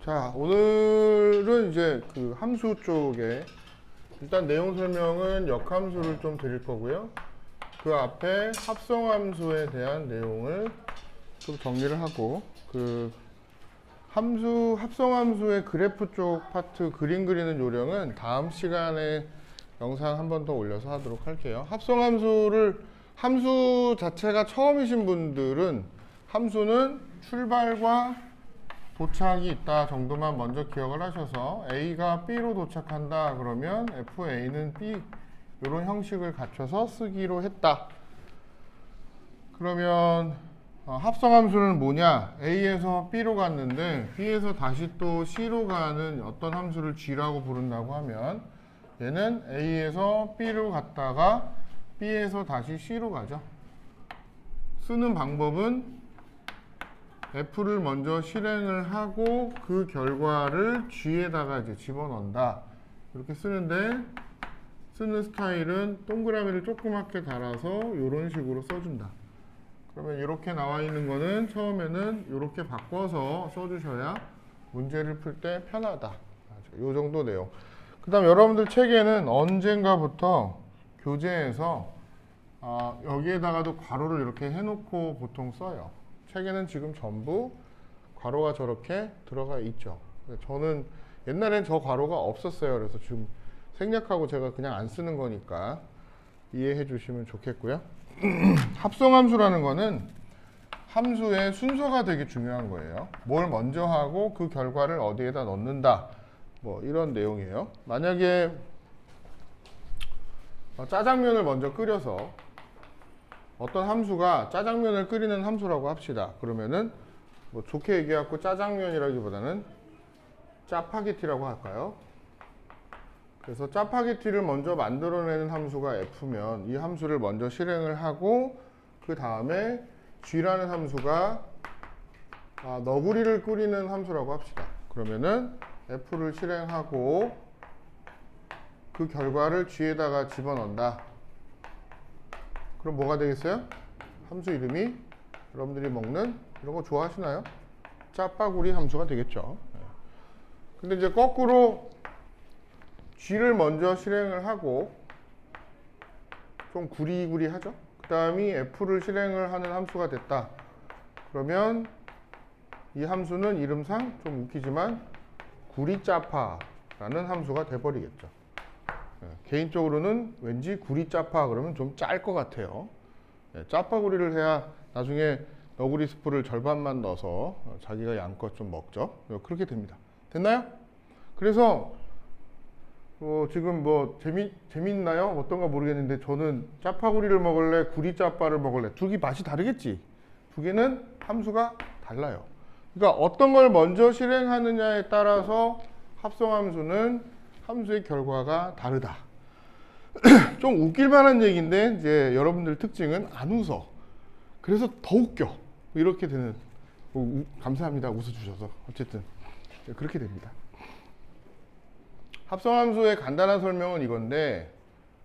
자, 오늘은 이제 그 함수 쪽에 일단 내용 설명은 역함수를 좀 드릴 거고요. 그 앞에 합성함수에 대한 내용을 좀 정리를 하고 그 합성함수의 그래프 쪽 파트 그림 그리는 요령은 다음 시간에 영상 한 번 더 올려서 하도록 할게요. 함수 자체가 처음이신 분들은 함수는 출발과 도착이 있다 정도만 먼저 기억을 하셔서 A가 B로 도착한다 그러면 FA는 B 이런 형식을 갖춰서 쓰기로 했다. 그러면 합성함수는 뭐냐? A에서 B로 갔는데 B에서 다시 또 C로 가는 어떤 함수를 G라고 부른다고 하면 얘는 A에서 B로 갔다가 B에서 다시 C로 가죠. 쓰는 방법은 F를 먼저 실행을 하고 그 결과를 G에다가 이제 집어넣는다. 이렇게 쓰는데 쓰는 스타일은 동그라미를 조그맣게 달아서 이런 식으로 써준다. 그러면 이렇게 나와 있는 거는 처음에는 이렇게 바꿔서 써주셔야 문제를 풀 때 편하다. 이 정도 내용. 그 다음 여러분들 책에는 언젠가부터 교재에서 여기에다가도 괄호를 이렇게 해놓고 보통 써요. 책에는 지금 전부 괄호가 저렇게 들어가 있죠. 저는 옛날엔 저 괄호가 없었어요. 그래서 지금 생략하고 제가 그냥 안 쓰는 거니까 이해해 주시면 좋겠고요. 합성함수라는 거는 함수의 순서가 되게 중요한 거예요. 뭘 먼저 하고 그 결과를 어디에다 넣는다. 뭐 이런 내용이에요. 만약에 짜장면을 먼저 끓여서 어떤 함수가 짜장면을 끓이는 함수라고 합시다. 그러면은 뭐 좋게 얘기하고 짜장면이라기보다는 짜파게티라고 할까요? 그래서 짜파게티를 먼저 만들어내는 함수가 F면 이 함수를 먼저 실행을 하고 그 다음에 G라는 함수가 너구리를 끓이는 함수라고 합시다. 그러면은 F를 실행하고 그 결과를 G에다가 집어넣는다. 그럼 뭐가 되겠어요? 함수 이름이 여러분들이 먹는 이런 거 좋아하시나요? 짜파구리 함수가 되겠죠. 근데 이제 거꾸로 G를 먼저 실행을 하고 좀 구리구리하죠. 그 다음이 F를 실행을 하는 함수가 됐다. 그러면 이 함수는 이름상 좀 웃기지만 구리짜파라는 함수가 돼버리겠죠. 개인적으로는 왠지 구리짜파 그러면 좀 짤 것 같아요. 짜파구리를 해야 나중에 너구리 스프를 절반만 넣어서 자기가 양껏 좀 먹죠. 그렇게 됩니다. 됐나요? 그래서 지금 뭐 재밌나요? 어떤가 모르겠는데 저는 짜파구리를 먹을래, 구리짜파를 먹을래. 두 개 맛이 다르겠지. 두 개는 함수가 달라요. 그러니까 어떤 걸 먼저 실행하느냐에 따라서 합성함수는 함수의 결과가 다르다. 좀 웃길 만한 얘기인데 이제 여러분들 특징은 안 웃어. 그래서 더 웃겨. 이렇게 되는. 감사합니다. 웃어주셔서. 어쨌든 그렇게 됩니다. 합성함수의 간단한 설명은 이건데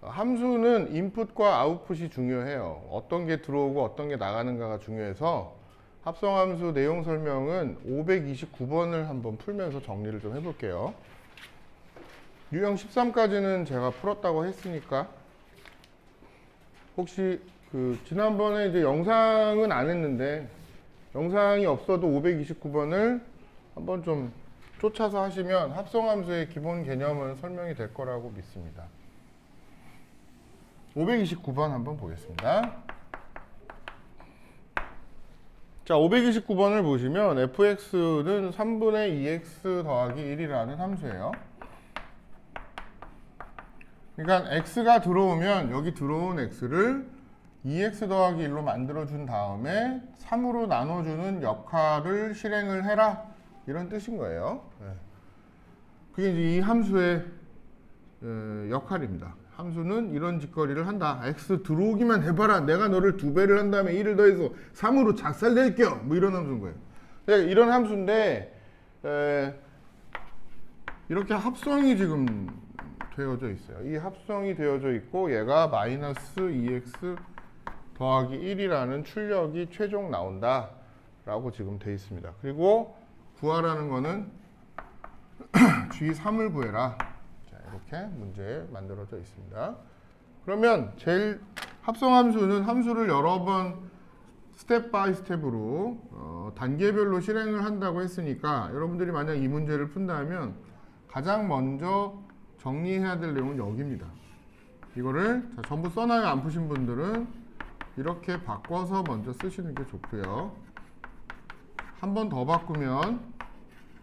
함수는 인풋과 아웃풋이 중요해요. 어떤 게 들어오고 어떤 게 나가는가가 중요해서 합성함수 내용 설명은 529번을 한번 풀면서 정리를 좀 해볼게요. 유형 13까지는 제가 풀었다고 했으니까 혹시 지난번에 이제 영상은 안 했는데 영상이 없어도 529번을 한번 좀 쫓아서 하시면 합성함수의 기본 개념은 설명이 될 거라고 믿습니다. 529번 한번 보겠습니다. 자, 529번을 보시면 fx는 3분의 2x 더하기 1이라는 함수예요. 그러니까 x가 들어오면 여기 들어온 x를 2x 더하기 1로 만들어준 다음에 3으로 나눠주는 역할을 실행을 해라. 이런 뜻인 거예요. 그게 이제 이 함수의 역할입니다. 함수는 이런 짓거리를 한다. x 들어오기만 해봐라. 내가 너를 2배를 한 다음에 1을 더해서 3으로 작살낼게요. 뭐 이런 함수인 거예요. 이런 함수인데 이렇게 합성이 지금 되어져 있어요. 이 합성이 되어져 있고 얘가 마이너스 2x 더하기 1이라는 출력이 최종 나온다 라고 지금 돼 있습니다. 그리고 구하라는 거는 G3을 구해라. 자, 이렇게 문제 만들어져 있습니다. 그러면 제일 합성함수는 함수를 여러 번 스텝 바이 스텝으로 단계별로 실행을 한다고 했으니까 여러분들이 만약 이 문제를 푼다면 가장 먼저 정리해야 될 내용은 여기입니다. 이거를 자, 전부 써놔요. 안 푸신 분들은 이렇게 바꿔서 먼저 쓰시는 게 좋고요. 한 번 더 바꾸면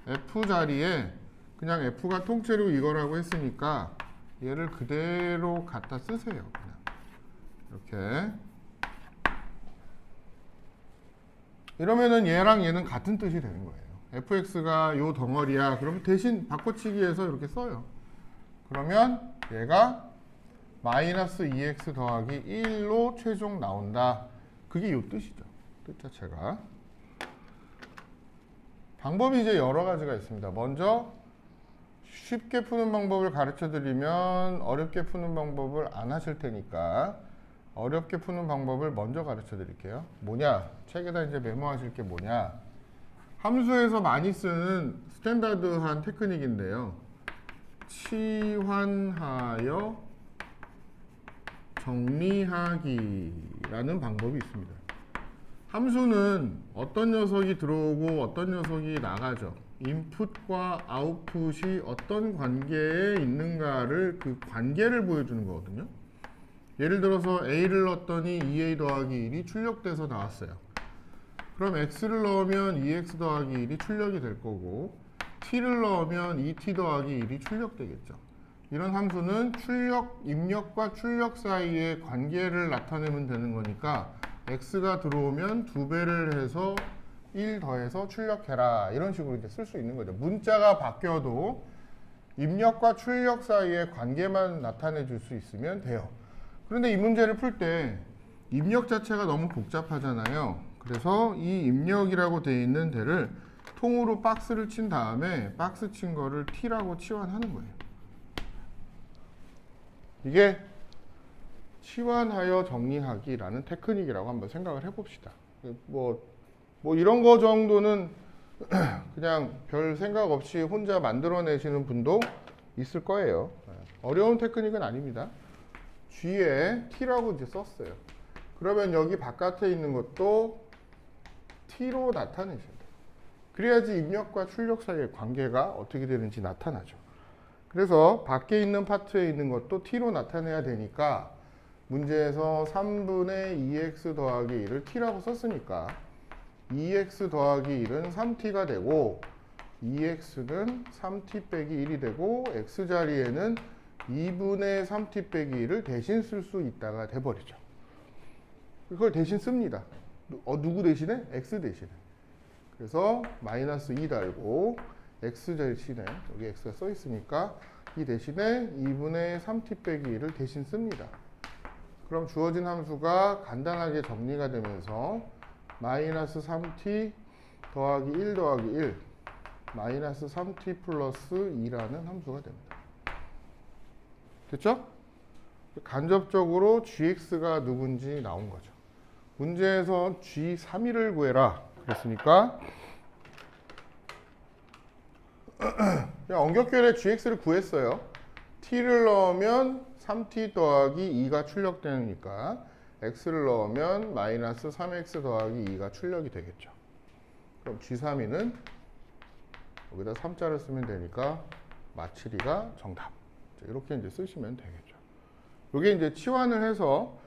F 자리에 그냥 F가 통째로 이거라고 했으니까 얘를 그대로 갖다 쓰세요. 그냥 이렇게 이러면은 얘랑 얘는 같은 뜻이 되는 거예요. fx가 요 덩어리야. 그럼 대신 바꿔치기해서 이렇게 써요. 그러면 얘가 마이너스 2x 더하기 1로 최종 나온다. 그게 요 뜻이죠. 뜻 자체가. 방법이 이제 여러 가지가 있습니다. 먼저 쉽게 푸는 방법을 가르쳐 드리면 어렵게 푸는 방법을 안 하실 테니까 어렵게 푸는 방법을 먼저 가르쳐 드릴게요. 뭐냐? 책에다 이제 메모하실 게 뭐냐? 함수에서 많이 쓰는 스탠다드한 테크닉인데요. 치환하여 정리하기라는 방법이 있습니다. 함수는 어떤 녀석이 들어오고 어떤 녀석이 나가죠. 인풋과 아웃풋이 어떤 관계에 있는가를 그 관계를 보여주는 거거든요. 예를 들어서 A를 넣었더니 2A 더하기 1이 출력돼서 나왔어요. 그럼 X를 넣으면 2X 더하기 1이 출력이 될 거고 T를 넣으면 2T 더하기 1이 출력되겠죠. 이런 함수는 입력과 출력 사이의 관계를 나타내면 되는 거니까 X가 들어오면 2배를 해서 1 더해서 출력해라. 이런 식으로 이제 쓸 수 있는 거죠. 문자가 바뀌어도 입력과 출력 사이의 관계만 나타내 줄 수 있으면 돼요. 그런데 이 문제를 풀 때 입력 자체가 너무 복잡하잖아요. 그래서 이 입력이라고 되어 있는 데를 통으로 박스를 친 다음에 박스 친 거를 T라고 치환하는 거예요. 이게 치환하여 정리하기라는 테크닉이라고 한번 생각을 해봅시다. 뭐 이런 거 정도는 그냥 별 생각 없이 혼자 만들어내시는 분도 있을 거예요. 어려운 테크닉은 아닙니다. G에 T라고 이제 썼어요. 그러면 여기 바깥에 있는 것도 T로 나타내셔야 돼요. 그래야지 입력과 출력 사이의 관계가 어떻게 되는지 나타나죠. 그래서 밖에 있는 파트에 있는 것도 T로 나타내야 되니까 문제에서 3분의 2x 더하기 1을 T라고 썼으니까 2x 더하기 1은 3T가 되고 2x는 3T 빼기 1이 되고 x 자리에는 2분의 3T 빼기 1을 대신 쓸 수 있다가 돼버리죠. 그걸 대신 씁니다. 누구 대신에? x 대신에. 그래서 마이너스 2 달고 x 대신에 여기 x가 써 있으니까 이 대신에 2분의 3T 빼기 1을 대신 씁니다. 그럼 주어진 함수가 간단하게 정리가 되면서 마이너스 3T 더하기 1 더하기 1 마이너스 3T 플러스 2라는 함수가 됩니다. 됐죠? 간접적으로 gx가 누군지 나온 거죠. 문제에서 g3을 구해라 그랬으니까 그냥 엄격결에 gx를 구했어요. t를 넣으면 3t 더하기 2가 출력되니까 x를 넣으면 마이너스 3x 더하기 2가 출력이 되겠죠. 그럼 g3는 여기다 3자를 쓰면 되니까 마칠이가 정답. 이렇게 이제 쓰시면 되겠죠. 이게 이제 치환을 해서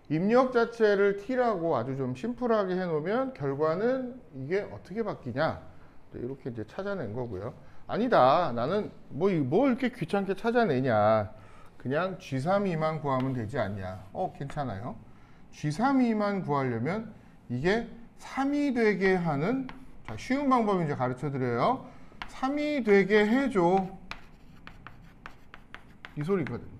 입력 자체를 t라고 아주 좀 심플하게 해놓으면 결과는 이게 어떻게 바뀌냐 이렇게 이제 찾아낸 거고요. 아니다, 나는 뭐 이렇게 귀찮게 찾아내냐, 그냥 G32만 구하면 되지 않냐. 괜찮아요. G32만 구하려면 이게 3이 되게 하는, 자, 쉬운 방법 이제 가르쳐 드려요. 3이 되게 해줘, 이 소리거든요.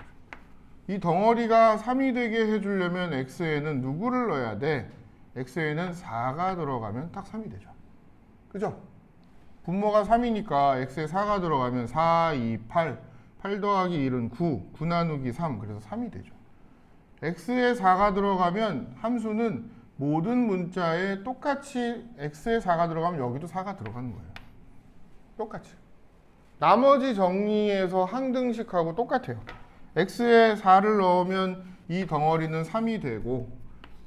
이 덩어리가 3이 되게 해주려면 x에는 누구를 넣어야 돼? x에는 4가 들어가면 딱 3이 되죠. 그죠? 분모가 3이니까 x에 4가 들어가면 4, 2, 8, 8 더하기 1은 9, 9 나누기 3, 그래서 3이 되죠. x에 4가 들어가면 함수는 모든 문자에 똑같이 x에 4가 들어가면 여기도 4가 들어가는 거예요. 똑같이. 나머지 정리에서 항등식하고 똑같아요. x에 4를 넣으면 이 덩어리는 3이 되고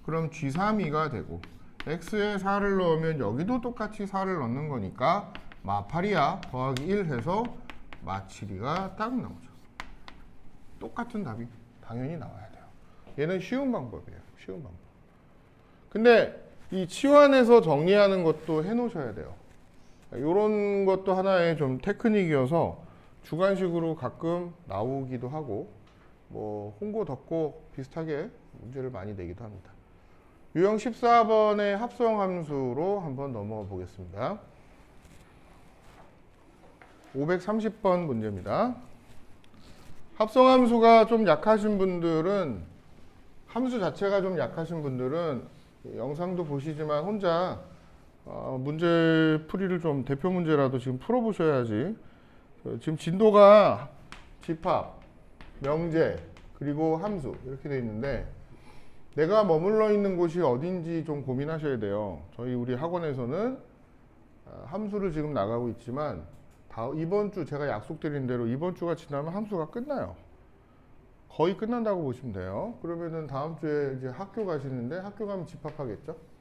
그럼 G32가 되고 x에 4를 넣으면 여기도 똑같이 4를 넣는 거니까 마8이야 더하기 1 해서 마7이가 딱 나오죠. 똑같은 답이 당연히 나와야 돼요. 얘는 쉬운 방법이에요. 쉬운 방법. 근데 이 치환해서 정리하는 것도 해 놓으셔야 돼요. 이런 것도 하나의 좀 테크닉이어서 주관식으로 가끔 나오기도 하고 뭐 홍고 덮고 비슷하게 문제를 많이 내기도 합니다. 유형 14번의 합성함수로 한번 넘어가 보겠습니다. 530번 문제입니다. 합성함수가 좀 약하신 분들은 함수 자체가 좀 약하신 분들은 영상도 보시지만 혼자 문제 풀이를 좀 대표 문제라도 지금 풀어보셔야지. 지금 진도가 집합, 명제, 그리고 함수 이렇게 돼 있는데 내가 머물러 있는 곳이 어딘지 좀 고민하셔야 돼요. 우리 학원에서는 함수를 지금 나가고 있지만 이번 주 제가 약속드린 대로 이번 주가 지나면 함수가 끝나요. 거의 끝난다고 보시면 돼요. 그러면은 다음 주에 이제 학교 가시는데 학교 가면 집합하겠죠?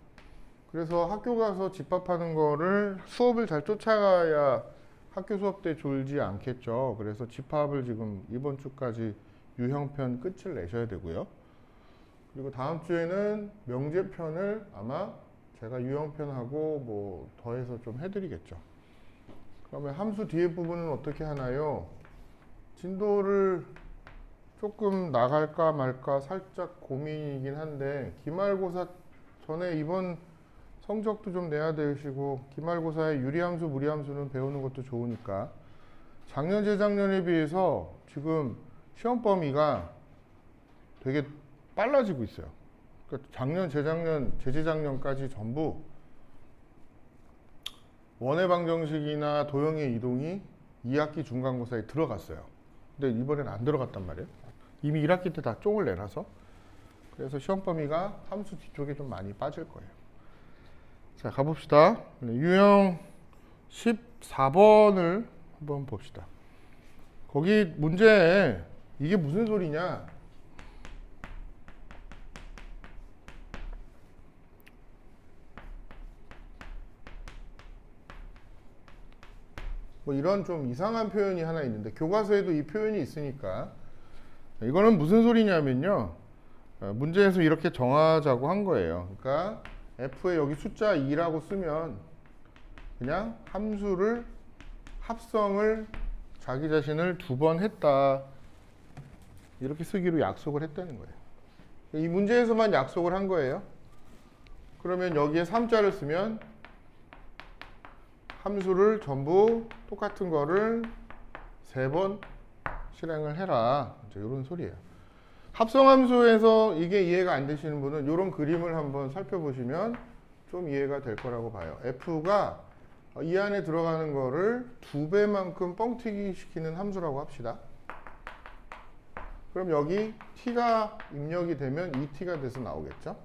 그래서 학교 가서 집합하는 거를 수업을 잘 쫓아가야 학교 수업 때 졸지 않겠죠. 그래서 집합을 지금 이번 주까지 유형편 끝을 내셔야 되고요. 그리고 다음 주에는 명제편을 아마 제가 유형편하고 뭐 더해서 좀 해드리겠죠. 그러면 함수 뒤에 부분은 어떻게 하나요? 진도를 조금 나갈까 말까 살짝 고민이긴 한데 기말고사 전에 이번 성적도 좀 내야 되시고 기말고사에 유리함수, 무리함수는 배우는 것도 좋으니까 작년, 재작년에 비해서 지금 시험 범위가 되게 빨라지고 있어요. 그러니까 작년, 재작년, 재재작년까지 전부 원의 방정식이나 도형의 이동이 2학기 중간고사에 들어갔어요. 근데 이번에는 안 들어갔단 말이에요. 이미 1학기 때 다 쫑을 내놔서. 그래서 시험 범위가 함수 뒤쪽에 좀 많이 빠질 거예요. 자, 가봅시다. 유형 14번을 한번 봅시다. 거기 문제에 이게 무슨 소리냐? 뭐 이런 좀 이상한 표현이 하나 있는데 교과서에도 이 표현이 있으니까 이거는 무슨 소리냐면요. 문제에서 이렇게 정하자고 한 거예요. 그러니까 F에 여기 숫자 2라고 쓰면 그냥 함수를 합성을 자기 자신을 2번 했다. 이렇게 쓰기로 약속을 했다는 거예요. 이 문제에서만 약속을 한 거예요. 그러면 여기에 3자를 쓰면 함수를 전부 똑같은 거를 3번 실행을 해라. 이런 소리예요. 합성함수에서 이게 이해가 안 되시는 분은 이런 그림을 한번 살펴보시면 좀 이해가 될 거라고 봐요. F가 이 안에 들어가는 거를 2배만큼 뻥튀기 시키는 함수라고 합시다. 그럼 여기 t가 입력이 되면 2t가 돼서 나오겠죠.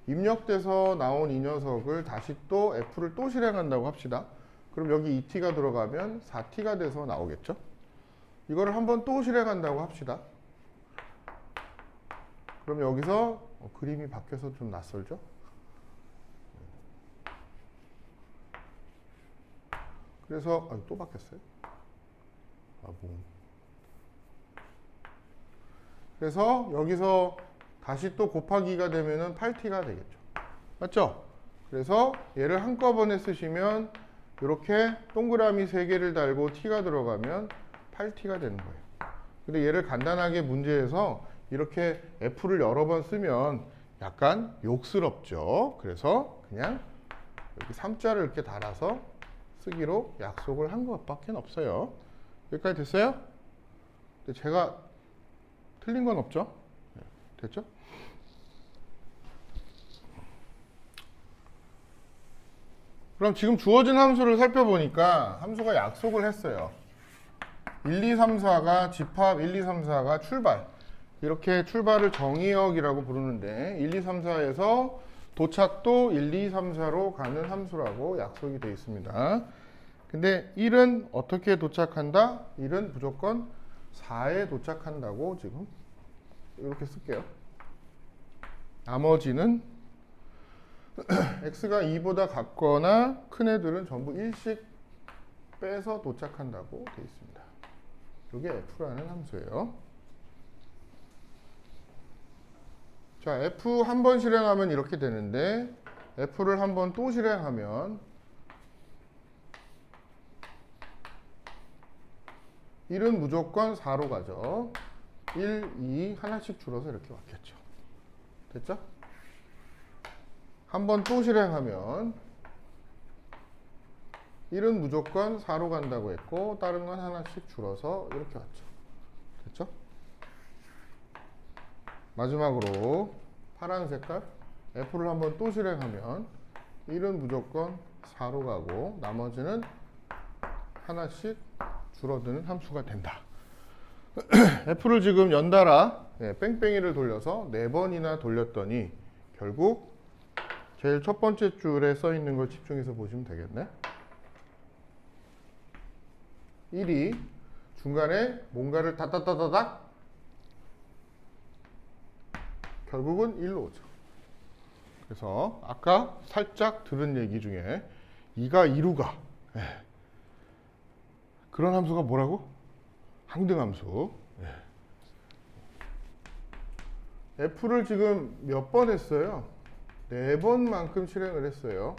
입력돼서 나온 이 녀석을 다시 또 F를 또 실행한다고 합시다. 그럼 여기 2t가 들어가면 4t가 돼서 나오겠죠. 이거를 한번 또 실행한다고 합시다. 그럼 여기서 그림이 바뀌어서 좀 낯설죠? 그래서 또 바뀌었어요. 그래서 여기서 다시 또 곱하기가 되면은 8t가 되겠죠. 맞죠? 그래서 얘를 한꺼번에 쓰시면 이렇게 동그라미 3개를 달고 t가 들어가면 8t가 되는 거예요. 근데 얘를 간단하게 문제에서 이렇게 F를 여러 번 쓰면 약간 욕스럽죠. 그래서 그냥 여기 3자를 이렇게 달아서 쓰기로 약속을 한 것밖에 없어요. 여기까지 됐어요? 근데 제가 틀린 건 없죠? 됐죠? 그럼 지금 주어진 함수를 살펴보니까 함수가 약속을 했어요. 1, 2, 3, 4가 집합, 1, 2, 3, 4가 출발. 이렇게 출발을 정의역이라고 부르는데 1, 2, 3, 4에서 도착도 1, 2, 3, 4로 가는 함수라고 약속이 되어 있습니다. 근데 1은 어떻게 도착한다? 1은 무조건 4에 도착한다고 지금 이렇게 쓸게요. 나머지는 x가 2보다 같거나 큰 애들은 전부 1씩 빼서 도착한다고 되어 있습니다. 이게 f라는 함수예요. 자, f 한 번 실행하면 이렇게 되는데 f를 한 번 또 실행하면 1은 무조건 4로 가죠. 1, 2 하나씩 줄어서 이렇게 왔겠죠. 됐죠? 한 번 또 실행하면 1은 무조건 4로 간다고 했고 다른 건 하나씩 줄어서 이렇게 왔죠. 됐죠? 마지막으로 파란 색깔 F를 한 번 또 실행하면 1은 무조건 4로 가고 나머지는 하나씩 줄어드는 함수가 된다. F를 지금 연달아 뺑뺑이를 돌려서 4번이나 돌렸더니 결국 제일 첫 번째 줄에 써 있는 걸 집중해서 보시면 되겠네. 1이 중간에 뭔가를 다다다다닥 결국은 1로 오죠. 그래서 아까 살짝 들은 얘기 중에 2가 2로 가. 그런 함수가 뭐라고? 항등함수. F를 지금 몇 번 했어요? 4번만큼 실행을 했어요.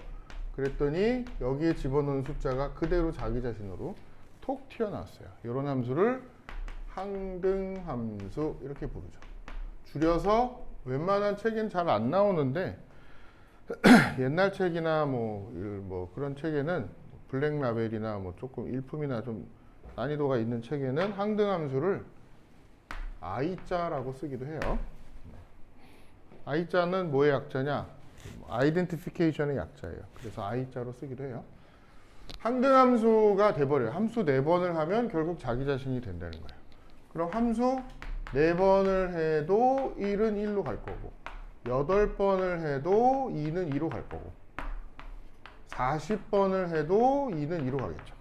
그랬더니 여기에 집어넣은 숫자가 그대로 자기 자신으로 톡 튀어나왔어요. 이런 함수를 항등함수 이렇게 부르죠. 줄여서 웬만한 책엔 잘 안 나오는데 옛날 책이나 뭐 그런 책에는 블랙라벨이나 뭐 조금 일품이나 좀 난이도가 있는 책에는 항등함수를 I자라고 쓰기도 해요. I자는 뭐의 약자냐? 아이덴티피케이션의 약자예요. 그래서 I자로 쓰기도 해요. 항등함수가 돼버려요. 함수 4번을 하면 결국 자기 자신이 된다는 거예요. 그럼 함수 4번을 해도 1은 1로 갈 거고 8번을 해도 2는 2로 갈 거고 40번을 해도 2는 2로 가겠죠.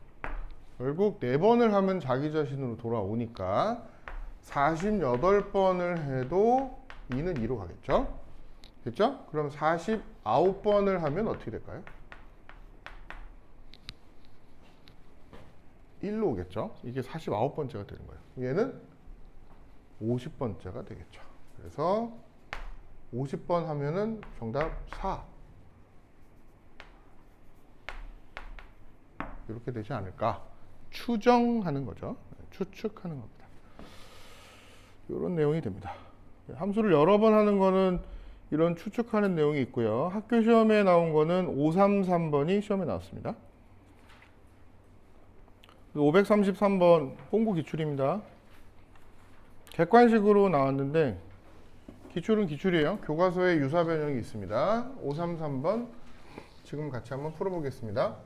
결국 4번을 하면 자기 자신으로 돌아오니까 48번을 해도 2는 2로 가겠죠. 됐죠? 그럼 49번을 하면 어떻게 될까요? 1로 오겠죠. 이게 49번째가 되는 거예요. 얘는 50번째가 되겠죠. 그래서 50번 하면은 정답 4. 이렇게 되지 않을까? 추정하는 거죠. 추측하는 겁니다. 이런 내용이 됩니다. 함수를 여러 번 하는 거는 이런 추측하는 내용이 있고요. 학교 시험에 나온 거는 533번이 시험에 나왔습니다. 533번 홍보 기출입니다. 객관식으로 나왔는데 기출은 기출이에요. 교과서에 유사 변형이 있습니다. 533번 지금 같이 한번 풀어보겠습니다.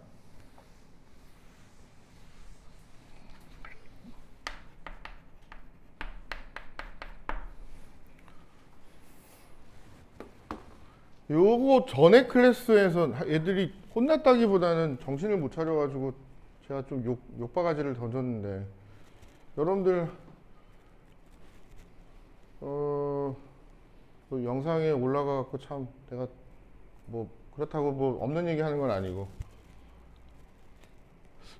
요거 전에 클래스에서 애들이 혼났다기보다는 정신을 못 차려가지고 제가 좀 욕바가지를 던졌는데 여러분들 그 영상에 올라가갖고 참 내가 뭐 그렇다고 뭐 없는 얘기 하는 건 아니고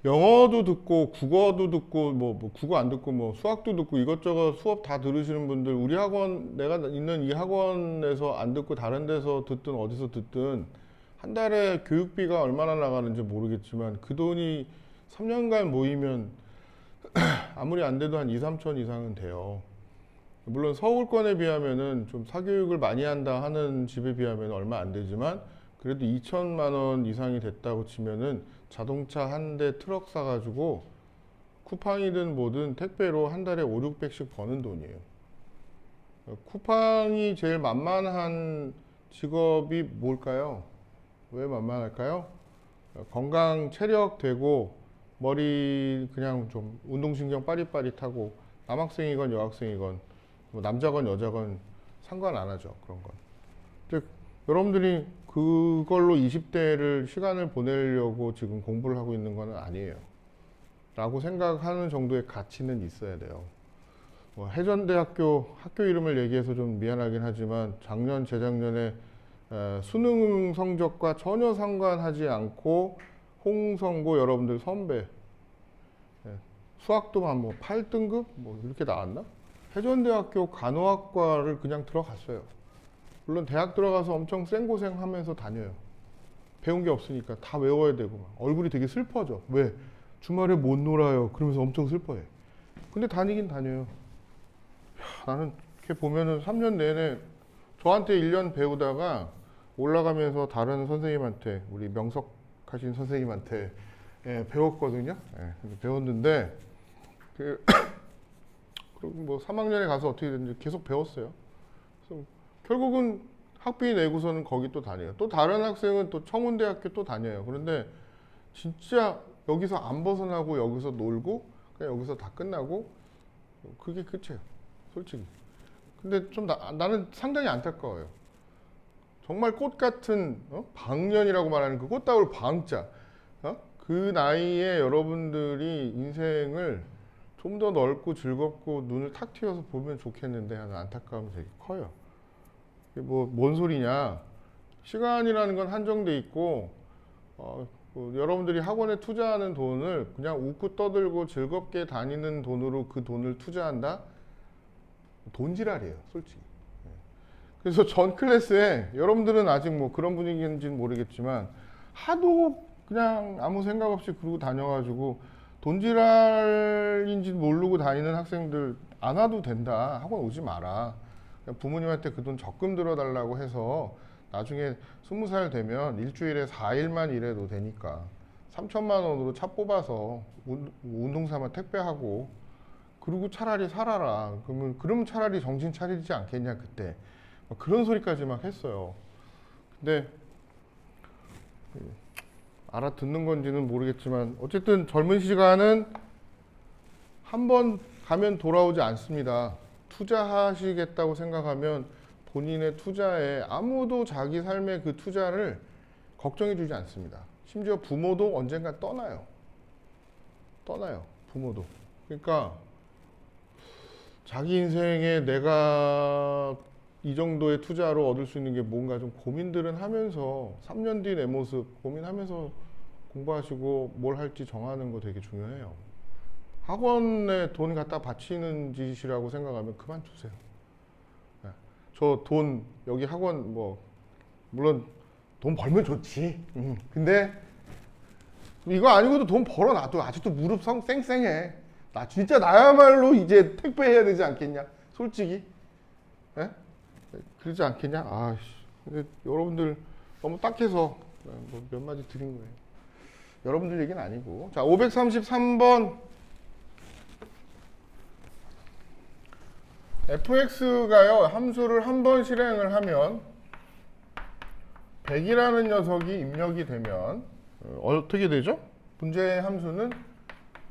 영어도 듣고 국어도 듣고 뭐 국어 안 듣고 뭐 수학도 듣고 이것저것 수업 다 들으시는 분들 우리 학원 내가 있는 이 학원에서 안 듣고 다른 데서 듣든 어디서 듣든 한 달에 교육비가 얼마나 나가는지 모르겠지만 그 돈이 3년간 모이면 아무리 안 돼도 한 2, 3천 이상은 돼요. 물론 서울권에 비하면은 좀 사교육을 많이 한다 하는 집에 비하면 얼마 안 되지만 그래도 2천만 원 이상이 됐다고 치면은 자동차 한 대 트럭 사가지고 쿠팡이든 뭐든 택배로 한 달에 5, 600씩 버는 돈이에요. 쿠팡이 제일 만만한 직업이 뭘까요? 왜 만만할까요? 건강 체력 되고 머리 그냥 좀 운동신경 빠릿빠릿하고 남학생이건 여학생이건 뭐 남자건 여자건 상관 안 하죠. 그런 건. 근데 여러분들이 그걸로 20대를 시간을 보내려고 지금 공부를 하고 있는 건 아니에요. 라고 생각하는 정도의 가치는 있어야 돼요. 뭐 해전대학교 학교 이름을 얘기해서 좀 미안하긴 하지만 작년, 재작년에 수능 성적과 전혀 상관하지 않고 홍성고 여러분들 선배, 수학도 한 뭐 8등급 뭐 이렇게 나왔나? 해전대학교 간호학과를 그냥 들어갔어요. 물론 대학 들어가서 엄청 생고생하면서 다녀요. 배운 게 없으니까 다 외워야 되고 막. 얼굴이 되게 슬퍼져. 왜? 주말에 못 놀아요. 그러면서 엄청 슬퍼해. 근데 다니긴 다녀요. 나는 이렇게 보면은 3년 내내 저한테 1년 배우다가 올라가면서 다른 선생님한테, 우리 명석하신 선생님한테 배웠거든요. 배웠는데 그리고 뭐 3학년에 가서 어떻게 됐는지 계속 배웠어요. 그래서 결국은 학비 내고서는 거기 또 다녀요. 또 다른 학생은 또 청운대학교 또 다녀요. 그런데 진짜 여기서 안 벗어나고 여기서 놀고 그냥 여기서 다 끝나고 그게 끝이에요. 솔직히. 근데 좀 나는 상당히 안타까워요. 정말 꽃 같은 방년이라고 말하는 그 꽃다울 방자. 그 나이에 여러분들이 인생을 좀 더 넓고 즐겁고 눈을 탁 튀어서 보면 좋겠는데 하는 안타까움이 되게 커요. 뭐 뭔 소리냐? 시간이라는 건 한정돼 있고 뭐 여러분들이 학원에 투자하는 돈을 그냥 웃고 떠들고 즐겁게 다니는 돈으로 그 돈을 투자한다? 돈지랄이에요, 솔직히. 그래서 전 클래스에 여러분들은 아직 뭐 그런 분위기인지는 모르겠지만 하도 그냥 아무 생각 없이 그러고 다녀가지고 돈지랄인지 모르고 다니는 학생들 안 와도 된다. 학원 오지 마라. 그냥 부모님한테 그 돈 적금 들어달라고 해서 나중에 20살 되면 일주일에 4일만 일해도 되니까 3천만 원으로 차 뽑아서 운동 삼아 택배하고 그리고 차라리 살아라. 그러면 차라리 정신 차리지 않겠냐 그때. 그런 소리까지 막 했어요. 근데 알아듣는 건지는 모르겠지만 어쨌든 젊은 시간은 한 번 가면 돌아오지 않습니다. 투자하시겠다고 생각하면 본인의 투자에 아무도 자기 삶의 그 투자를 걱정해 주지 않습니다. 심지어 부모도 언젠가 떠나요. 부모도. 그러니까 자기 인생에 내가 이 정도의 투자로 얻을 수 있는 게 뭔가 좀 고민들은 하면서 3년 뒤 내 모습 고민하면서 공부하시고 뭘 할지 정하는 거 되게 중요해요. 학원에 돈 갖다 바치는 짓이라고 생각하면 그만두세요. 저 돈 여기 학원 뭐 물론 돈 벌면 좋지. 근데 이거 아니고도 돈 벌어놔도 아직도 무릎 쌩쌩해. 나 진짜 나야말로 이제 택배해야 되지 않겠냐? 솔직히. 그러지 않겠냐? 근데 여러분들 너무 딱해서 뭐 몇 마디 드린 거예요. 여러분들 얘기는 아니고. 자, 533번. fx가요, 함수를 한 번 실행을 하면 100이라는 녀석이 입력이 되면 어떻게 되죠? 문제의 함수는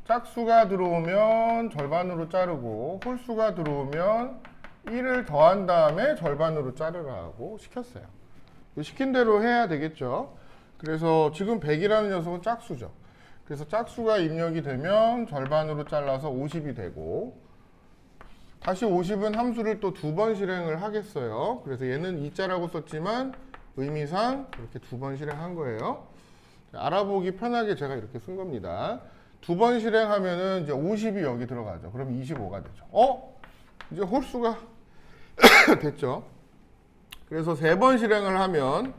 짝수가 들어오면 절반으로 자르고 홀수가 들어오면 1을 더한 다음에 절반으로 자르라고 시켰어요. 시킨 대로 해야 되겠죠. 그래서 지금 100이라는 녀석은 짝수죠. 그래서 짝수가 입력이 되면 절반으로 잘라서 50이 되고 다시 50은 함수를 또 두 번 실행을 하겠어요. 그래서 얘는 2자라고 썼지만 의미상 이렇게 두 번 실행한 거예요. 알아보기 편하게 제가 이렇게 쓴 겁니다. 두 번 실행하면은 이제 50이 여기 들어가죠. 그럼 25가 되죠. 이제 홀수가 됐죠. 그래서 세 번 실행을 하면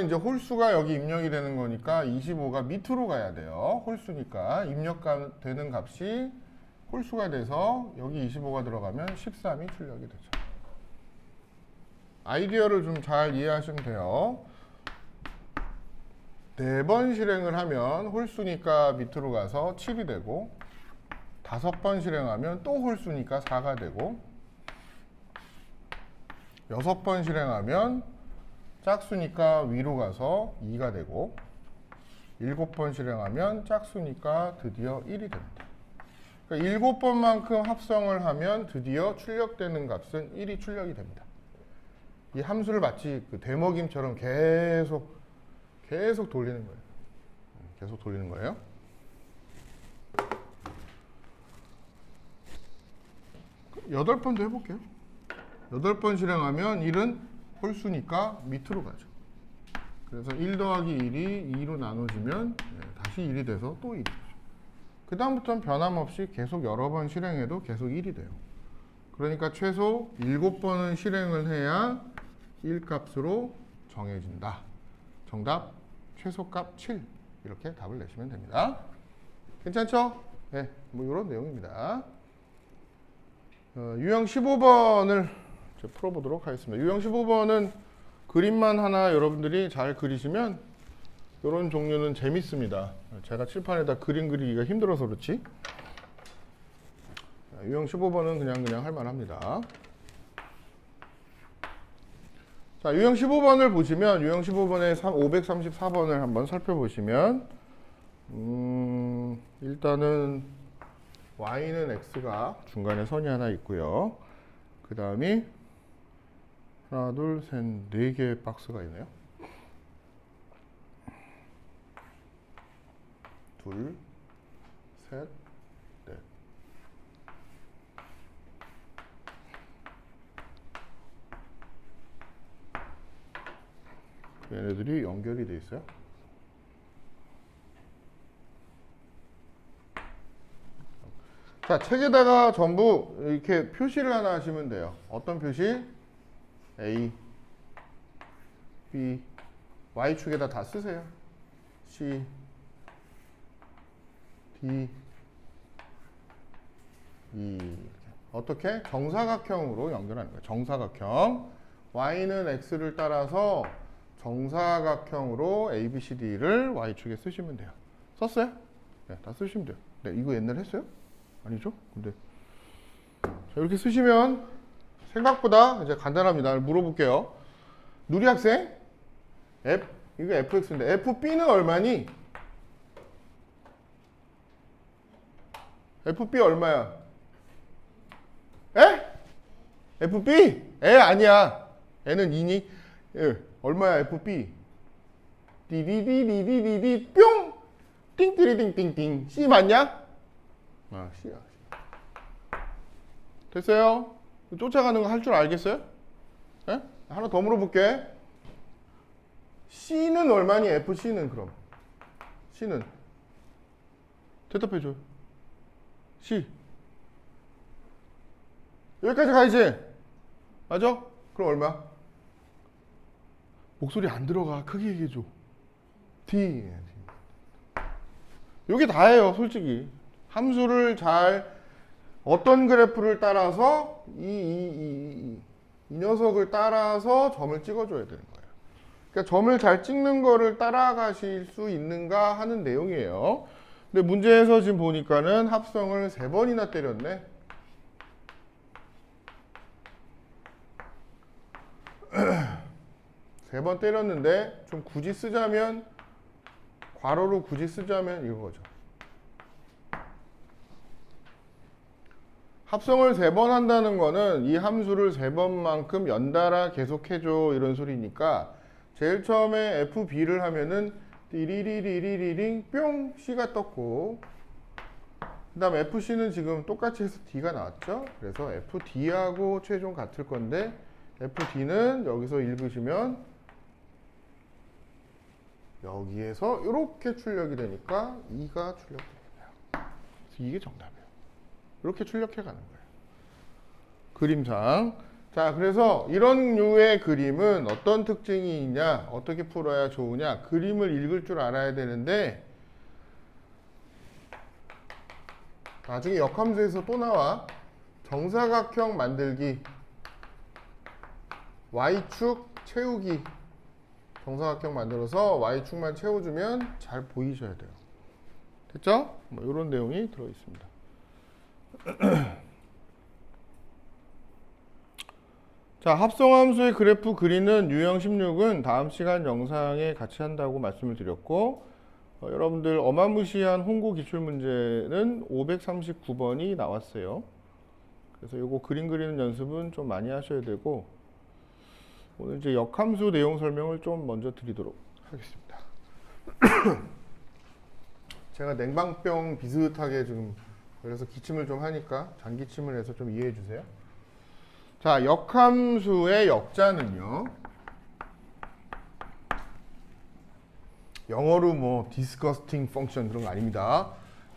이제 홀수가 여기 입력이 되는 거니까 25가 밑으로 가야 돼요. 홀수니까 입력되는 값이 홀수가 돼서 여기 25가 들어가면 13이 출력이 되죠. 아이디어를 좀 잘 이해하시면 돼요. 4번 실행을 하면 홀수니까 밑으로 가서 7이 되고 5번 실행하면 또 홀수니까 4가 되고 6번 실행하면 짝수니까 위로 가서 2가 되고 7번 실행하면 짝수니까 드디어 1이 됩니다. 그러니까 7번만큼 합성을 하면 드디어 출력되는 값은 1이 출력이 됩니다. 이 함수를 마치 그 되먹임처럼 계속 돌리는 거예요. 계속 돌리는 거예요. 여덟 번도 해볼게요. 8번 실행하면 1은 홀수니까 밑으로 가죠. 그래서 1 더하기 1이 2로 나눠지면 다시 1이 돼서 또 1이 되죠. 그 다음부터는 변함없이 계속 여러 번 실행해도 계속 1이 돼요. 그러니까 최소 7번은 실행을 해야 1 값으로 정해진다. 정답 최소값 7. 이렇게 답을 내시면 됩니다. 괜찮죠? 네, 뭐 이런 내용입니다. 유형 15번을 풀어보도록 하겠습니다. 유형 15번은 그림만 하나 여러분들이 잘 그리시면 이런 종류는 재밌습니다. 제가 칠판에다 그림 그리기가 힘들어서 그렇지. 유형 15번은 그냥 할만합니다. 자, 유형 15번을 보시면 유형 15번의 534번을 한번 살펴보시면 일단은 y는 x가 중간에 선이 하나 있고요. 그 다음이 하나, 둘, 셋, 4개의 박스가 있네요. 둘, 셋, 넷. 얘네들이 연결이 돼 있어요. 자, 책에다가 전부 이렇게 표시를 하나 하시면 돼요. 어떤 표시? A, B, Y축에다 다 쓰세요. C, D, E. 이렇게. 어떻게? 정사각형으로 연결하는 거예요. 정사각형. Y는 X를 따라서 정사각형으로 A, B, C, D를 Y축에 쓰시면 돼요. 썼어요? 네, 다 쓰시면 돼요. 네, 이거 옛날에 했어요? 아니죠? 근데 자, 이렇게 쓰시면 생각보다 이제 간단합니다. 물어볼게요. 누리 학생, 이거 fx인데 fb는 얼마니? fb 얼마야? 에? fb? 아니야. 애는 2니? 얼마야 fb? 디디디디디디 뿅! 띵띠리띵띵띵. C 맞냐? C야. 됐어요? 쫓아가는 거 할 줄 알겠어요? 에? 하나 더 물어볼게. C는 얼마니? FC는 그럼? C는? 대답해줘요. C. 여기까지 가야지. 맞아? 그럼 얼마? 목소리 안 들어가. 크게 얘기해줘. D. 여기 다예요, 솔직히. 함수를 잘 어떤 그래프를 따라서 이 녀석을 따라서 점을 찍어줘야 되는 거예요. 그러니까 점을 잘 찍는 거를 따라가실 수 있는가 하는 내용이에요. 근데 문제에서 지금 보니까는 합성을 3번이나 때렸네. 세 번 때렸는데 좀 굳이 쓰자면 괄호로 굳이 쓰자면 이거죠. 합성을 3번 한다는 거는 이 함수를 3번만큼 연달아 계속해줘 이런 소리니까 제일 처음에 FB를 하면은 띠리리리리링 뿅 C가 떴고 그 다음 FC는 지금 똑같이 해서 D가 나왔죠. 그래서 FD하고 최종 같을 건데 FD는 여기서 읽으시면 여기에서 이렇게 출력이 되니까 2가 출력됩니다. 그래서 이게 정답이에요. 이렇게 출력해 가는 거예요. 그림상. 자, 그래서 이런 류의 그림은 어떤 특징이 있냐, 어떻게 풀어야 좋으냐, 그림을 읽을 줄 알아야 되는데 나중에 역함수에서 또 나와. 정사각형 만들기, Y축 채우기. 정사각형 만들어서 Y축만 채워주면 잘 보이셔야 돼요. 됐죠? 뭐 이런 내용이 들어 있습니다. 자, 합성함수의 그래프 그리는 유형 16은 다음 시간 영상에 같이 한다고 말씀을 드렸고 여러분들 어마무시한 홍고 기출문제는 539번이 나왔어요. 그래서 요거 그림 그리는 연습은 좀 많이 하셔야 되고 오늘 이제 역함수 내용 설명을 좀 먼저 드리도록 하겠습니다. 제가 냉방병 비슷하게 지금 그래서 기침을 좀 하니까 잔기침을 해서 좀 이해해 주세요. 자, 역함수의 역자는요. 영어로 뭐 disgusting function 그런 거 아닙니다.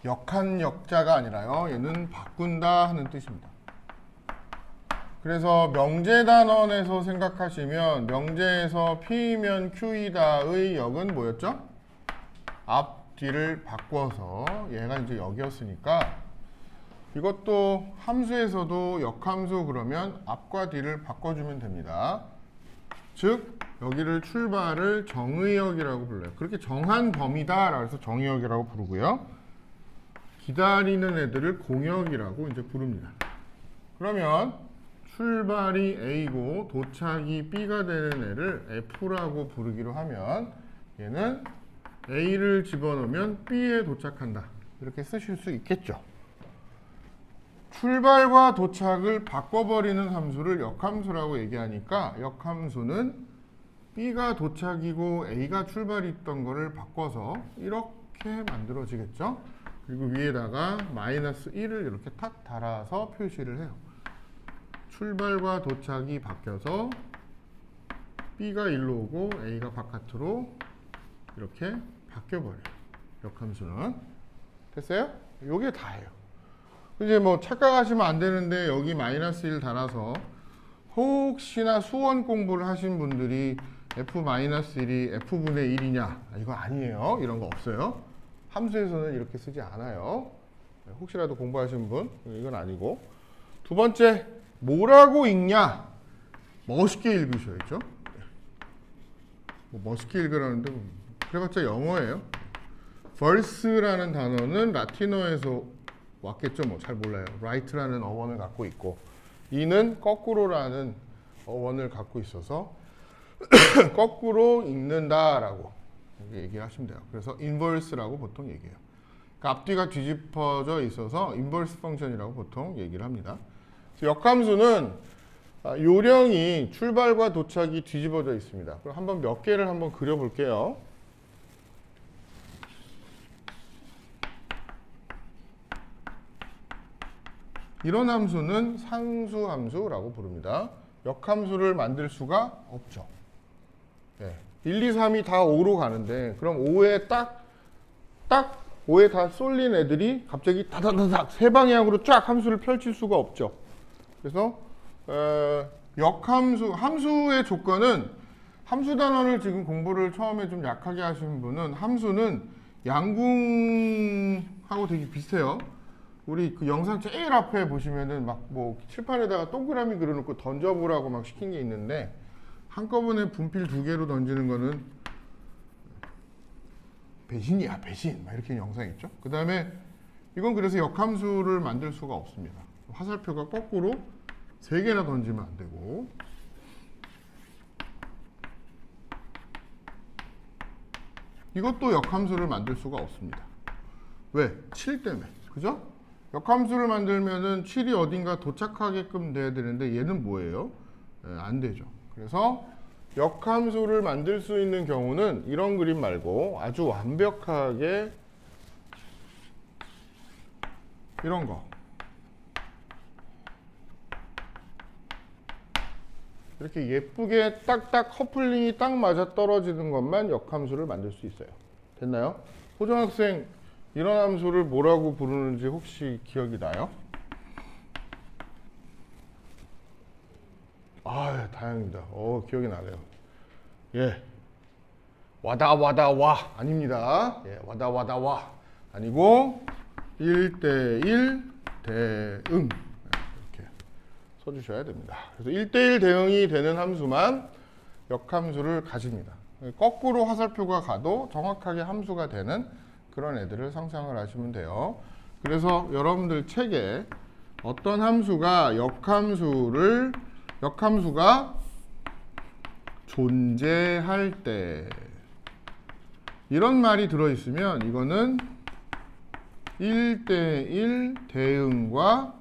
역한 역자가 아니라요. 얘는 바꾼다 하는 뜻입니다. 그래서 명제단원에서 생각하시면 명제에서 P면 Q이다의 역은 뭐였죠? 앞, 뒤를 바꿔서 얘가 이제 역이었으니까 이것도 함수에서도 역함수 그러면 앞과 뒤를 바꿔주면 됩니다. 즉 여기를 출발을 정의역이라고 불러요. 그렇게 정한 범위다라고 해서 정의역이라고 부르고요. 기다리는 애들을 공역이라고 이제 부릅니다. 그러면 출발이 A고 도착이 B가 되는 애를 F라고 부르기로 하면 얘는 A를 집어넣으면 B에 도착한다. 이렇게 쓰실 수 있겠죠. 출발과 도착을 바꿔버리는 함수를 역함수라고 얘기하니까 역함수는 B가 도착이고 A가 출발이 있던 거를 바꿔서 이렇게 만들어지겠죠. 그리고 위에다가 마이너스 1을 이렇게 탁 달아서 표시를 해요. 출발과 도착이 바뀌어서 B가 1로 오고 A가 바깥으로 이렇게 바뀌어버려요. 역함수는. 됐어요? 요게 다예요. 이제 뭐 착각하시면 안 되는데 여기 마이너스 1 달아서 혹시나 수원 공부를 하신 분들이 F-1이 F분의 1이냐? 이거 아니에요. 이런 거 없어요. 함수에서는 이렇게 쓰지 않아요. 혹시라도 공부하신 분, 이건 아니고. 두 번째, 뭐라고 읽냐? 멋있게 읽으셔야죠. 뭐 멋있게 읽으라는데 그래봤자 영어예요. verse라는 단어는 라틴어에서 왔겠죠. 뭐 잘 몰라요. right라는 어원을 갖고 있고 이는 거꾸로라는 어원을 갖고 있어서 거꾸로 읽는다라고 얘기하시면 돼요. 그래서 inverse라고 보통 얘기해요. 그러니까 앞뒤가 뒤집어져 있어서 inverse function이라고 보통 얘기를 합니다. 그래서 역함수는 요령이 출발과 도착이 뒤집어져 있습니다. 그럼 한번 몇 개를 한번 그려볼게요. 이런 함수는 상수함수라고 부릅니다. 역함수를 만들 수가 없죠. 네. 1, 2, 3이 다 5로 가는데 그럼 5에 딱 5에 다 쏠린 애들이 갑자기 다다다닥 세 방향으로 쫙 함수를 펼칠 수가 없죠. 그래서 역함수, 함수의 조건은 함수 단원을 지금 공부를 처음에 좀 약하게 하시는 분은 함수는 양궁하고 되게 비슷해요. 우리 그 영상 제일 앞에 보시면은 막 뭐 칠판에다가 동그라미 그려놓고 던져보라고 막 시킨 게 있는데 한꺼번에 분필 2개로 던지는 거는 배신이야, 배신. 막 이렇게 영상 있죠. 그 다음에 이건 그래서 역함수를 만들 수가 없습니다. 화살표가 거꾸로 3개나 던지면 안 되고 이것도 역함수를 만들 수가 없습니다. 왜? 7 때문에. 그죠? 역함수를 만들면은 7이 어딘가 도착하게끔 돼야 되는데 얘는 뭐예요? 안 되죠. 그래서 역함수를 만들 수 있는 경우는 이런 그림 말고 아주 완벽하게 이런 거 이렇게 예쁘게 딱딱 커플링이 딱 맞아 떨어지는 것만 역함수를 만들 수 있어요. 됐나요? 호정학생 이런 함수를 뭐라고 부르는지 혹시 기억이 나요? 아, 다행입니다. 기억이 나네요. 예. 와다와다와 아닙니다. 예, 와다와다와 아니고 1대1 대응 이렇게 써주셔야 됩니다. 그래서 1대1 대응이 되는 함수만 역함수를 가집니다. 거꾸로 화살표가 가도 정확하게 함수가 되는 그런 애들을 상상을 하시면 돼요. 그래서 여러분들 책에 어떤 함수가 역함수가 존재할 때 이런 말이 들어있으면 이거는 1대1 대응과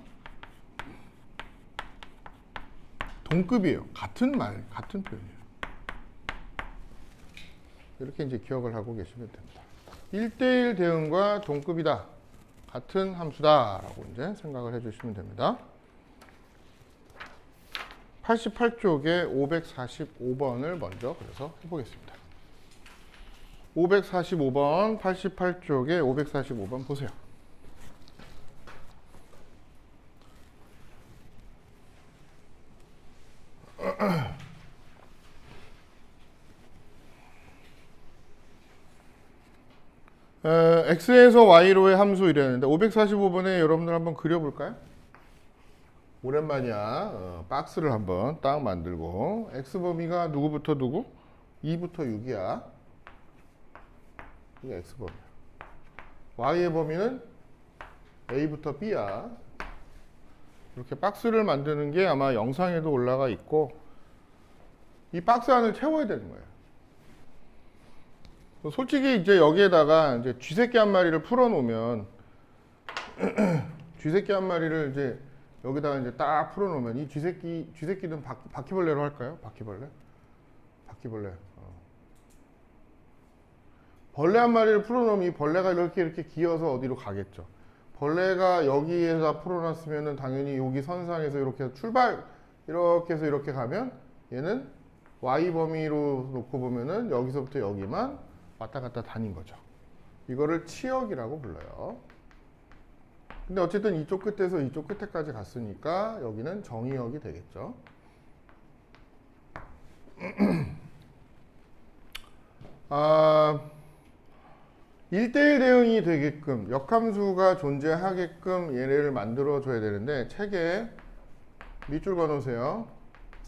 동급이에요. 같은 말, 같은 표현이에요. 이렇게 이제 기억을 하고 계시면 됩니다. 1대1 대응과 동급이다. 같은 함수다라고 이제 생각을 해주시면 됩니다. 88쪽에 545번을 먼저 그래서 해보겠습니다. 545번, 88쪽에 545번 보세요. x에서 y로의 함수 이랬는데 545번에 여러분들 한번 그려볼까요? 오랜만이야. 박스를 한번 딱 만들고 x 범위가 누구부터 누구? 2부터 6이야. 이게 x 범위야. y의 범위는 a부터 b야. 이렇게 박스를 만드는 게 아마 영상에도 올라가 있고 이 박스 안을 채워야 되는 거예요. 솔직히 이제 여기에다가 이제 쥐새끼 한 마리를 풀어놓으면 쥐새끼 한 마리를 이제 여기다가 이제 딱 풀어놓으면 이 쥐새끼는 바퀴벌레로 할까요? 바퀴벌레? 바퀴벌레. 벌레 한 마리를 풀어놓으면 이 벌레가 이렇게 기어서 어디로 가겠죠. 벌레가 여기에다 풀어놨으면은 당연히 여기 선상에서 이렇게 출발 이렇게 해서 이렇게 가면 얘는 y 범위로 놓고 보면은 여기서부터 여기만 왔다 갔다 다닌 거죠. 이거를 치역이라고 불러요. 근데 어쨌든 이쪽 끝에서 이쪽 끝에까지 갔으니까 여기는 정의역이 되겠죠. 1대1 대응이 되게끔 역함수가 존재하게끔 얘를 만들어 줘야 되는데 책에 밑줄 그어 놓으세요.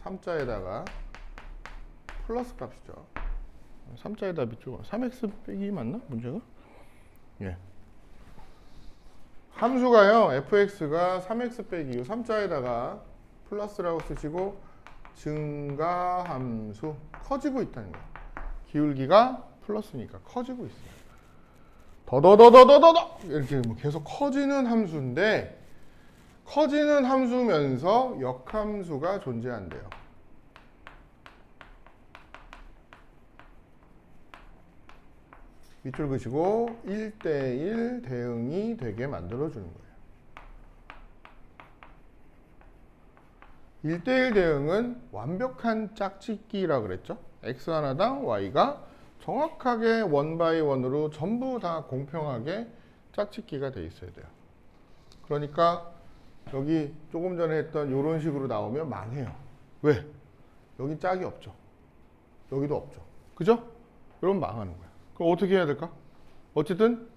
3자에다가 플러스 값이죠. 3자에다 밑줄 3x 빼기 맞나? 문제가? 예. 함수가요. fx가 3x 빼기 3자에다가 플러스라고 쓰시고 증가함수 커지고 있다는 거예요. 기울기가 플러스니까 커지고 있어요. 더더더더더더 이렇게 계속 커지는 함수인데 커지는 함수면서 역함수가 존재한대요. 밑줄 그시고 1대1 대응이 되게 만들어주는 거예요. 1대1 대응은 완벽한 짝짓기라 그랬죠. x 하나당 y가 정확하게 원 바이 원으로 전부 다 공평하게 짝짓기가 돼 있어야 돼요. 그러니까 여기 조금 전에 했던 이런 식으로 나오면 망해요. 왜? 여기 짝이 없죠. 여기도 없죠. 그죠? 그럼 망하는 거야. 그럼 어떻게 해야 될까? 어쨌든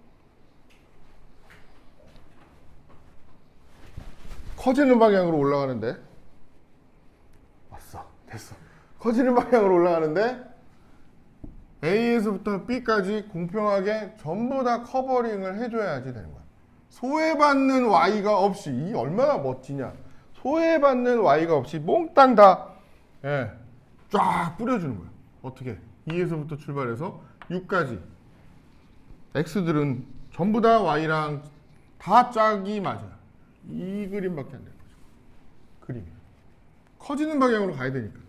커지는 방향으로 올라가는데 왔어. 됐어. 커지는 방향으로 올라가는데 A에서부터 B까지 공평하게 전부 다 커버링을 해줘야지 되는 거야. 소외받는 Y가 없이 이 얼마나 멋지냐. 소외받는 Y가 없이 몽땅 다 쫙 뿌려주는 거야. 어떻게? 2에서부터 출발해서 6까지 X들은 전부 다 Y랑 다 짝이 맞아요. 이 그림밖에 안 되는 거죠. 그림이 커지는 방향으로 가야 되니까.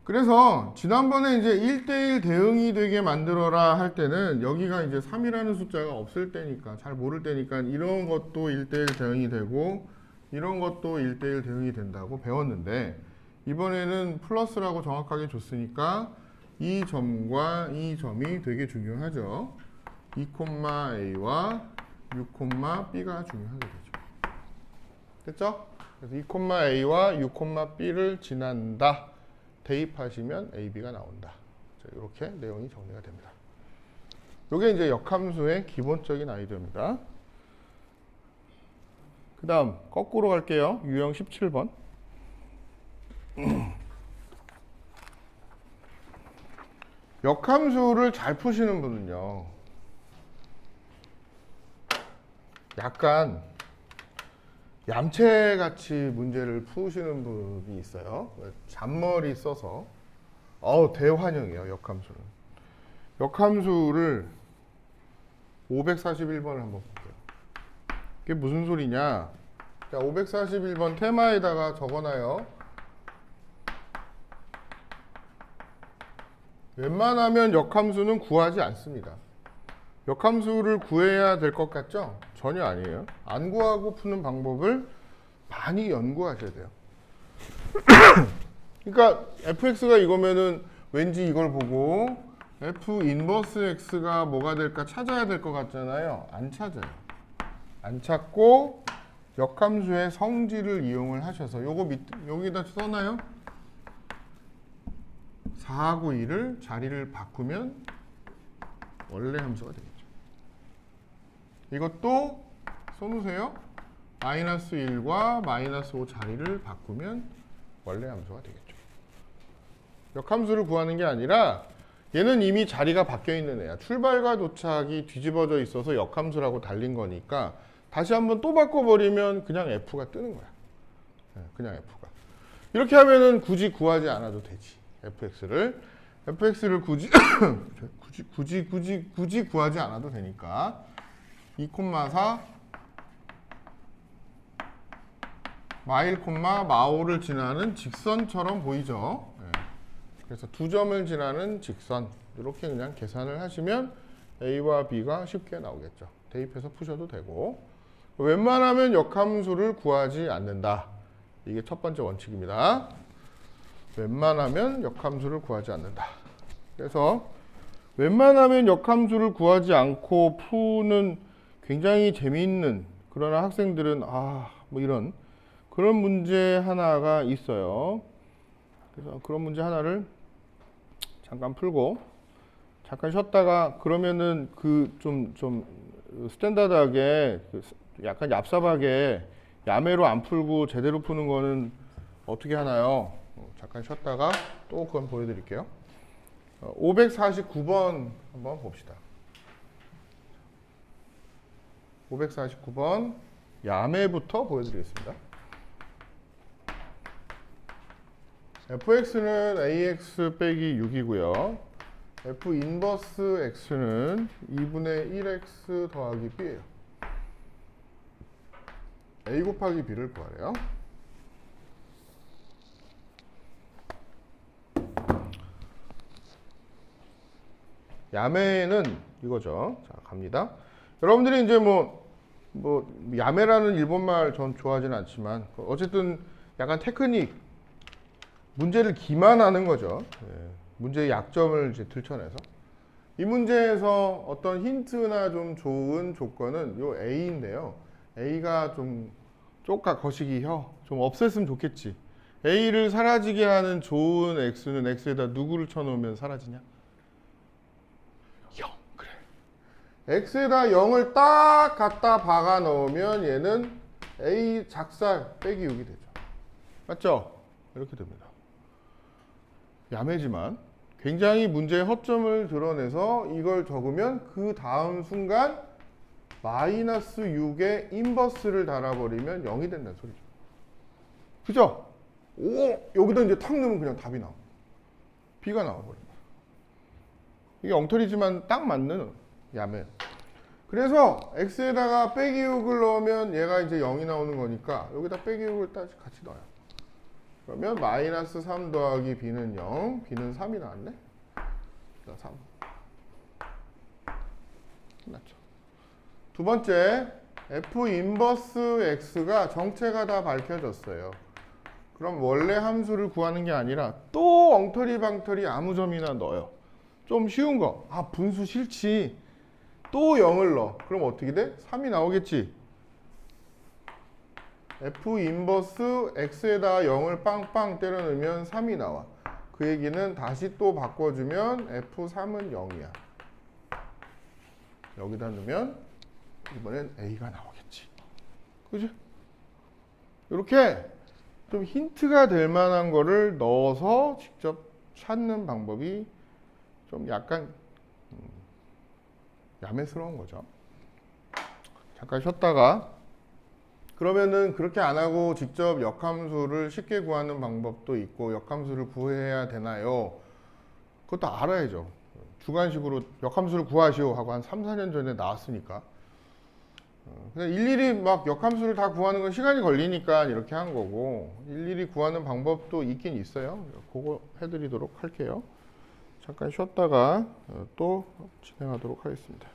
그래서 지난번에 이제 1대1 대응이 되게 만들어라 할 때는 여기가 이제 3이라는 숫자가 없을 때니까 잘 모를 때니까 이런 것도 1대1 대응이 되고 이런 것도 1대1 대응이 된다고 배웠는데 이번에는 플러스라고 정확하게 줬으니까 이 점과 이 점이 되게 중요하죠. 2,a와 6,b가 중요하게 되죠. 됐죠? 그래서 2,a와 6,b를 지난다. 대입하시면 AB가 나온다. 이렇게 내용이 정리가 됩니다. 이게 이제 역함수의 기본적인 아이디어입니다. 그 다음 거꾸로 갈게요. 유형 17번. 역함수를 잘 푸시는 분은요. 약간 얌체같이 문제를 푸시는 분이 있어요. 잔머리 써서 대환영이에요. 역함수는. 역함수를 541번을 한번 볼게요. 이게 무슨 소리냐. 자, 541번 테마에다가 적어놔요. 웬만하면 역함수는 구하지 않습니다. 역함수를 구해야 될 것 같죠? 전혀 아니에요. 안 구하고 푸는 방법을 많이 연구하셔야 돼요. 그러니까 fx가 이거면은 왠지 이걸 보고 f 인버스 x가 뭐가 될까 찾아야 될 것 같잖아요. 안 찾아요. 안 찾고 역함수의 성질을 이용을 하셔서 요거 여기다 써놔요. 4하고 2를 자리를 바꾸면 원래 함수가 되겠죠. 이것도 써놓으세요. 마이너스 1과 마이너스 5 자리를 바꾸면 원래 함수가 되겠죠. 역함수를 구하는 게 아니라 얘는 이미 자리가 바뀌어 있는 애야. 출발과 도착이 뒤집어져 있어서 역함수라고 달린 거니까 다시 한번 또 바꿔버리면 그냥 f가 뜨는 거야. 그냥 f가. 이렇게 하면은 굳이 구하지 않아도 되지. fx를 굳이 구하지 않아도 되니까 2,4 마1, 마5를 지나는 직선처럼 보이죠. 그래서 두 점을 지나는 직선 이렇게 그냥 계산을 하시면 A와 B가 쉽게 나오겠죠. 대입해서 푸셔도 되고 웬만하면 역함수를 구하지 않는다. 이게 첫 번째 원칙입니다. 웬만하면 역함수를 구하지 않는다. 그래서 웬만하면 역함수를 구하지 않고 푸는 굉장히 재미있는 그러나 학생들은 뭐 이런 그런 문제 하나가 있어요. 그래서 그런 문제 하나를 잠깐 풀고 잠깐 쉬었다가 그러면은 그 좀 스탠다드하게 약간 얍삽하게 야매로 안 풀고 제대로 푸는 거는 어떻게 하나요? 잠깐 쉬었다가 또 그건 보여드릴게요. 549번 한번 봅시다. 549번 야매부터 보여드리겠습니다. fx는 ax 빼기 6이고요. f 인버스 x는 2분의 1x 더하기 b예요. a 곱하기 b를 구하래요. 야매는 이거죠. 자, 갑니다. 여러분들이 이제 뭐 야매라는 일본말 전 좋아하지는 않지만 어쨌든 약간 테크닉 문제를 기만하는 거죠. 문제의 약점을 이제 들춰내서 이 문제에서 어떤 힌트나 좀 좋은 조건은 요 A인데요. A가 좀 쪽가 거시기 좀 없앴으면 좋겠지. A를 사라지게 하는 좋은 X는 X에다 누구를 쳐놓으면 사라지냐? 0. 그래. X에다 0을 딱 갖다 박아 넣으면 얘는 A 작살 빼기 6이 되죠. 맞죠? 이렇게 됩니다. 야매지만 굉장히 문제의 허점을 드러내서 이걸 적으면 그 다음 순간 마이너스 6의 인버스를 달아버리면 0이 된다는 소리죠. 그죠? 여기다 이제 탁 넣으면 그냥 답이 나와. B가 나와버립니다. 이게 엉터리지만 딱 맞는 야매. 그래서 X에다가 빼기 6을 넣으면 얘가 이제 0이 나오는 거니까 여기다 빼기 6을 같이 넣어요. 그러면 마이너스 3 더하기 b는 0, b는 3이 나왔네. 3. 끝났죠. 두 번째, f 인버스 x가 정체가 다 밝혀졌어요. 그럼 원래 함수를 구하는 게 아니라 또 엉터리방터리 아무 점이나 넣어요. 좀 쉬운 거. 분수 싫지. 또 0을 넣어. 그럼 어떻게 돼? 3이 나오겠지. f 인버스 x에다 0을 빵빵 때려 넣으면 3이 나와. 그 얘기는 다시 또 바꿔주면 f3은 0이야. 여기다 넣으면 이번엔 a가 나오겠지. 그죠? 이렇게 좀 힌트가 될 만한 거를 넣어서 직접 찾는 방법이 좀 약간 야매스러운 거죠. 잠깐 쉬었다가 그러면은 그렇게 안 하고 직접 역함수를 쉽게 구하는 방법도 있고 역함수를 구해야 되나요? 그것도 알아야죠. 주관식으로 역함수를 구하시오 하고 한 3, 4년 전에 나왔으니까 그냥 일일이 막 역함수를 다 구하는 건 시간이 걸리니까 이렇게 한 거고 일일이 구하는 방법도 있긴 있어요. 그거 해드리도록 할게요. 잠깐 쉬었다가 또 진행하도록 하겠습니다.